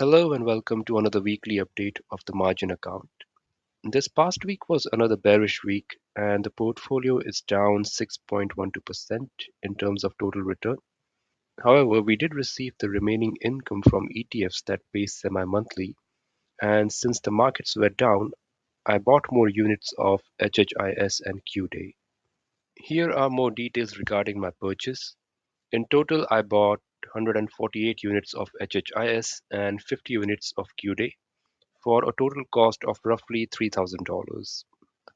Hello and welcome to another weekly update of the margin account. This past week was another bearish week, and the portfolio is down 6.12% in terms of total return. However, we did receive the remaining income from ETFs that pay semi monthly, and since the markets were down, I bought more units of HHIS and QDay. Here are more details regarding my purchase. In total, I bought 148 units of HHIS and 50 units of QDay for a total cost of roughly $3,000.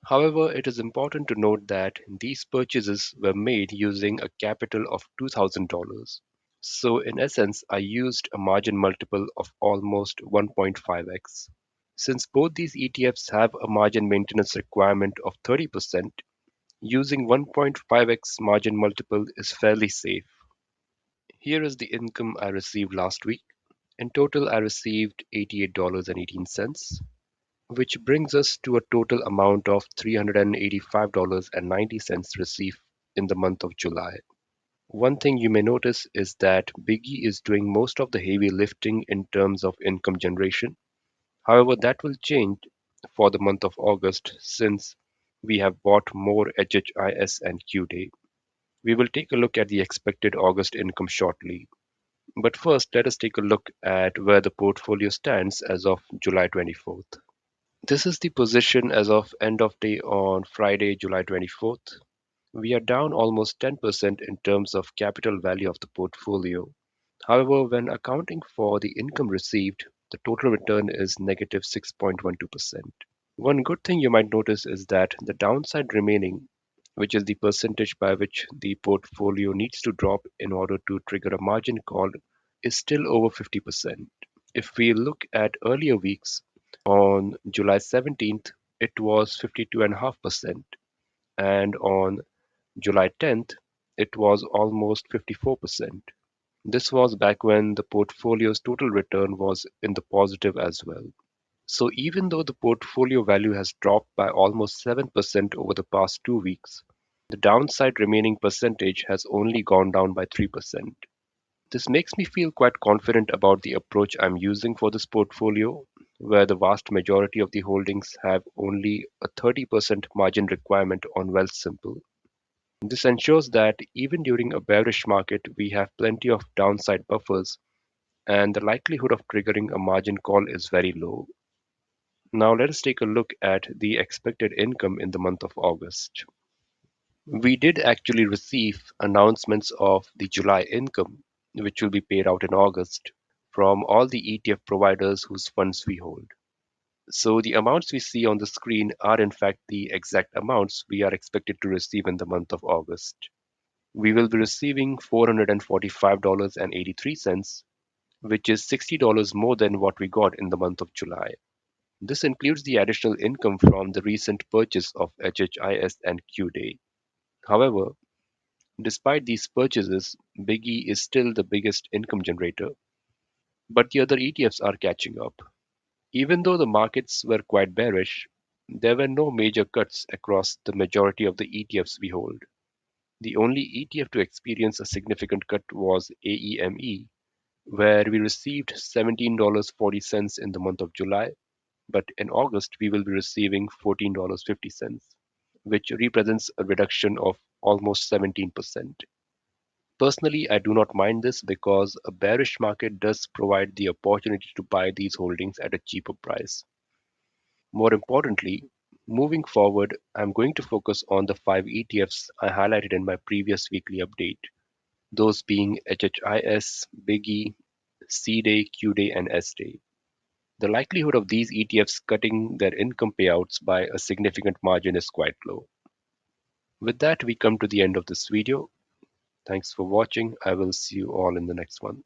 However, it is important to note that these purchases were made using a capital of $2,000. So, in essence, I used a margin multiple of almost 1.5x. Since both these ETFs have a margin maintenance requirement of 30%, using 1.5x margin multiple is fairly safe. Here is the income I received last week. In total, I received $88.18, which brings us to a total amount of $385.90 received in the month of July. One thing you may notice is that Biggie is doing most of the heavy lifting in terms of income generation. However, that will change for the month of August since we have bought more HHIS and QDay. We will take a look at the expected August income shortly. But first, let us take a look at where the portfolio stands as of July 24th. This is the position as of end of day on Friday, July 24th. We are down almost 10% in terms of capital value of the portfolio. However, when accounting for the income received, the total return is negative 6.12%. One good thing you might notice is that the downside remaining, which is the percentage by which the portfolio needs to drop in order to trigger a margin call, is still over 50%. If we look at earlier weeks, on July 17th, it was 52.5%, and on July 10th, it was almost 54%. This was back when the portfolio's total return was in the positive as well. So even though the portfolio value has dropped by almost 7% over the past 2 weeks, the downside remaining percentage has only gone down by 3%. This makes me feel quite confident about the approach I'm using for this portfolio, where the vast majority of the holdings have only a 30% margin requirement on Wealthsimple. This ensures that even during a bearish market, we have plenty of downside buffers, and the likelihood of triggering a margin call is very low. Now, let us take a look at the expected income in the month of August. We did actually receive announcements of the July income, which will be paid out in August, from all the ETF providers whose funds we hold. So the amounts we see on the screen are in fact the exact amounts we are expected to receive in the month of August. We will be receiving $445.83, which is $60 more than what we got in the month of July. This includes the additional income from the recent purchase of HHIS and QDay. However, despite these purchases, Biggie is still the biggest income generator, but the other ETFs are catching up. Even though the markets were quite bearish, there were no major cuts across the majority of the ETFs we hold. The only ETF to experience a significant cut was AEME, where we received $17.40 in the month of July, but in August we will be receiving $14.50, which represents a reduction of almost 17%. Personally, I do not mind this because a bearish market does provide the opportunity to buy these holdings at a cheaper price. More importantly, moving forward, I'm going to focus on the 5 ETFs I highlighted in my previous weekly update, those being HHIS, Biggie, CDay, QDay, and SDay. The likelihood of these ETFs cutting their income payouts by a significant margin is quite low. With that, we come to the end of this video. Thanks for watching. I will see you all in the next one.